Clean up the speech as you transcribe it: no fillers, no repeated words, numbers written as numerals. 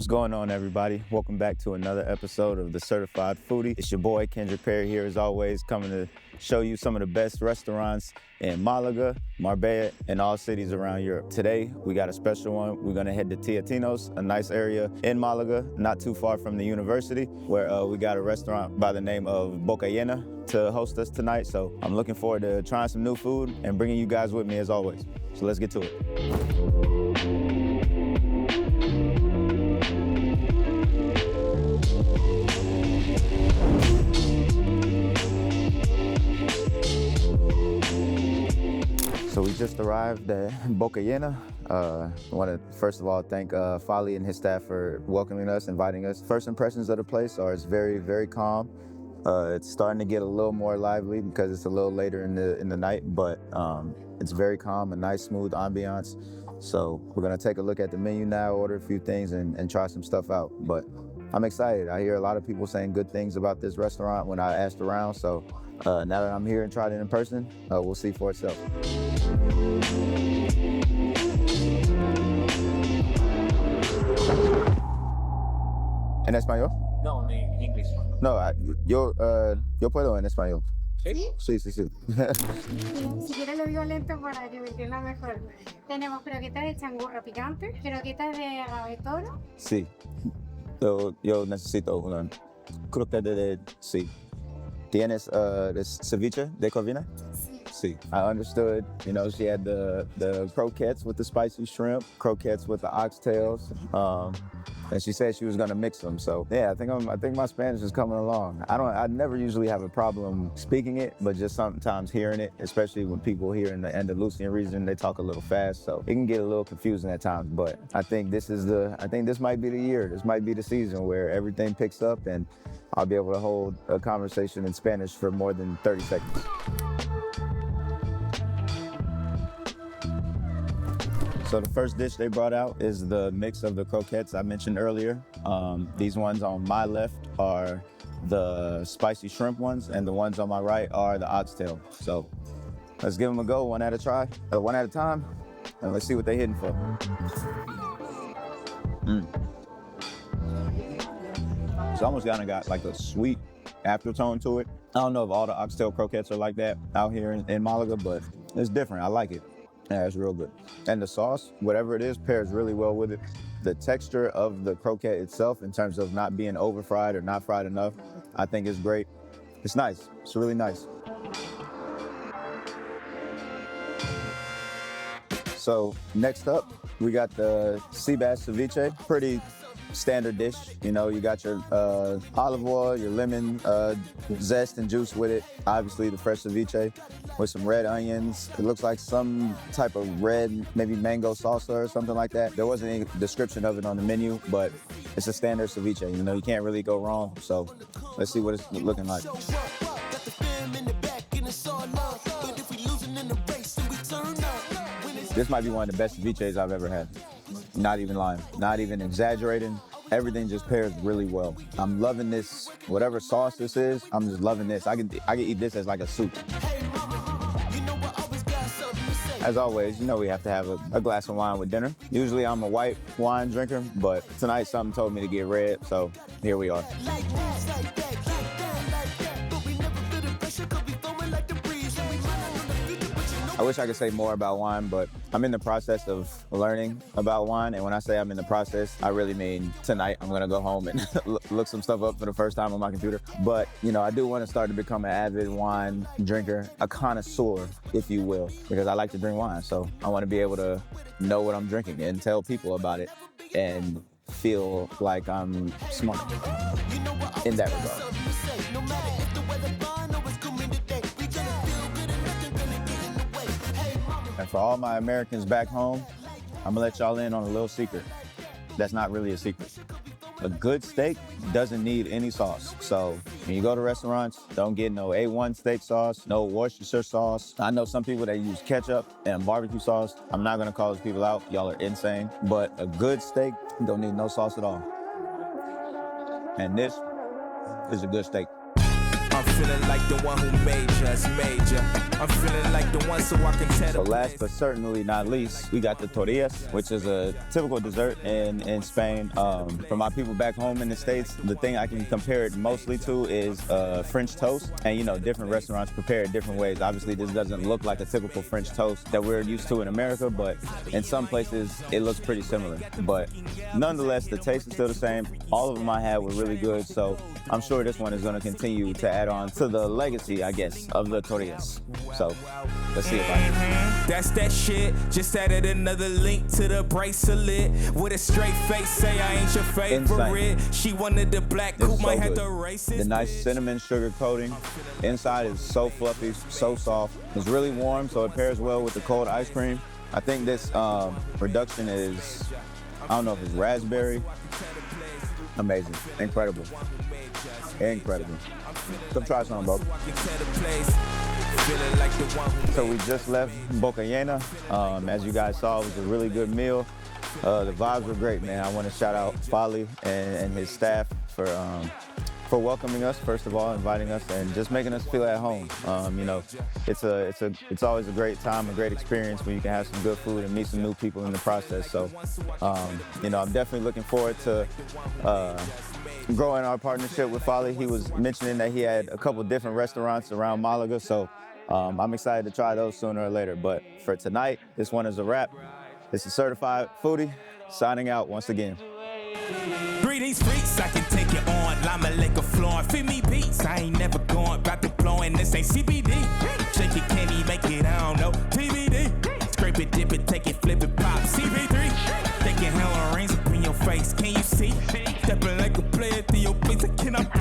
What's going on, everybody? Welcome back to another episode of the Certified Foodie. It's your boy Kendrick Perry here, as always, coming to show you some of the best restaurants in Málaga, Marbella, and all cities around Europe. Today, we got a special one. We're gonna head to Teatinos, a nice area in Málaga, not too far from the university, where we got a restaurant by the name of Boca Llena to host us tonight. So I'm looking forward to trying some new food and bringing you guys with me as always. So let's get to it. So we just arrived at Boca Llena. I want to first of all thank Fali and his staff for welcoming us, inviting us. First impressions of the place are it's very, very calm. It's starting to get a little more lively because it's a little later in the night, but it's very calm, a nice smooth ambiance. So we're gonna take a look at the menu now, order a few things and try some stuff out. But I'm excited. I hear a lot of people saying good things about this restaurant when I asked around. So now that I'm here and tried it in person, we'll see for itself. ¿En español? No, en inglés. No, yo puedo en español. ¿Sí? Sí, sí, sí. Si quieres lo digo lento para que me entienda mejor. Tenemos croquetas de changurro picante, croquetas de agave toro. Sí. Yo necesito una croqueta de... Sí. ¿Tienes this ceviche de Corvina? Sí. Sí. I understood. You know, she had the croquettes with the spicy shrimp, croquettes with the oxtails. And she said she was gonna mix them. So yeah, I think my Spanish is coming along. I never usually have a problem speaking it, but just sometimes hearing it, especially when people here in the Andalusian region, they talk a little fast. So it can get a little confusing at times, but I think this might be the year. This might be the season where everything picks up and I'll be able to hold a conversation in Spanish for more than 30 seconds. So the first dish they brought out is the mix of the croquettes I mentioned earlier. These ones on my left are the spicy shrimp ones, and the ones on my right are the oxtail. So let's give them a go, one at a time, and let's see what they're hitting for. It's almost kind of got like a sweet aftertone to it. I don't know if all the oxtail croquettes are like that out here in Malaga, but it's different. I like it. Yeah, it's real good. And the sauce, whatever it is, pairs really well with it. The texture of the croquette itself, in terms of not being over fried or not fried enough, I think is great. It's nice. It's really nice. So next up, we got the sea bass ceviche. Pretty standard dish. You know, you got your olive oil, your lemon zest and juice with it. Obviously the fresh ceviche with some red onions. It looks like some type of red, maybe mango salsa or something like that. There wasn't any description of it on the menu, but it's a standard ceviche. You know, you can't really go wrong. So let's see what it's looking like. This might be one of the best ceviches I've ever had. Not even lying, not even exaggerating. Everything just pairs really well. I'm loving this, whatever sauce this is, I'm just loving this. I can eat this as like a soup. As always, you know we have to have a glass of wine with dinner. Usually I'm a white wine drinker, but tonight something told me to get red, so here we are. I wish I could say more about wine, but I'm in the process of learning about wine. And when I say I'm in the process, I really mean tonight I'm gonna go home and look some stuff up for the first time on my computer. But, you know, I do want to start to become an avid wine drinker, a connoisseur, if you will, because I like to drink wine. So I want to be able to know what I'm drinking and tell people about it and feel like I'm smart in that regard. And for all my Americans back home, I'm gonna let y'all in on a little secret. That's not really a secret. A good steak doesn't need any sauce. So when you go to restaurants, don't get no A1 steak sauce, no Worcestershire sauce. I know some people that use ketchup and barbecue sauce. I'm not gonna call those people out. Y'all are insane. But a good steak don't need no sauce at all. And this is a good steak. feeling like the one who made us major. I'm feeling like the one so I can tell. So last but certainly not least, we got the tortillas, which is a typical dessert in Spain. For my people back home in the States, the thing I can compare it mostly to is French toast. And you know, different restaurants prepare it different ways. Obviously, this doesn't look like a typical French toast that we're used to in America, but in some places, it looks pretty similar. But nonetheless, the taste is still the same. All of them I had were really good, so I'm sure this one is going to continue to add on to the legacy, I guess, of the tortillas. So let's see if I can. That's that shit. Just added another link to the bracelet. With a straight face, say I ain't your favorite. She wanted the black This coupe, is so might have good. to race it. The nice cinnamon sugar coating. Inside is so fluffy, so soft. It's really warm, so it pairs well with the cold ice cream. I think this production is, I don't know if it's raspberry. Amazing, incredible, incredible. Come try some, bro. So we just left Boca Llena. As you guys saw, it was a really good meal. The vibes were great, man. I want to shout out Foodie and his staff for welcoming us, first of all, inviting us, and just making us feel at home. You know, it's always a great time, a great experience when you can have some good food and meet some new people in the process. So, you know, I'm definitely looking forward to growing our partnership with Foodie. He was mentioning that he had a couple different restaurants around Málaga, so I'm excited to try those sooner or later. But for tonight, this one is a wrap. This is Certified Foodie, signing out once again. Greetings, freaks, I can take it on. Llama like a floor. Fit me beats, I ain't never going. About to blow, and this ain't CBD. Shake it, candy, make it, I don't know. TBD. Scrape it, dip it, take it, flip it, pop. CB3. Taking hella rings up in your face, can you see? Stepping like a player through your face, I cannot be.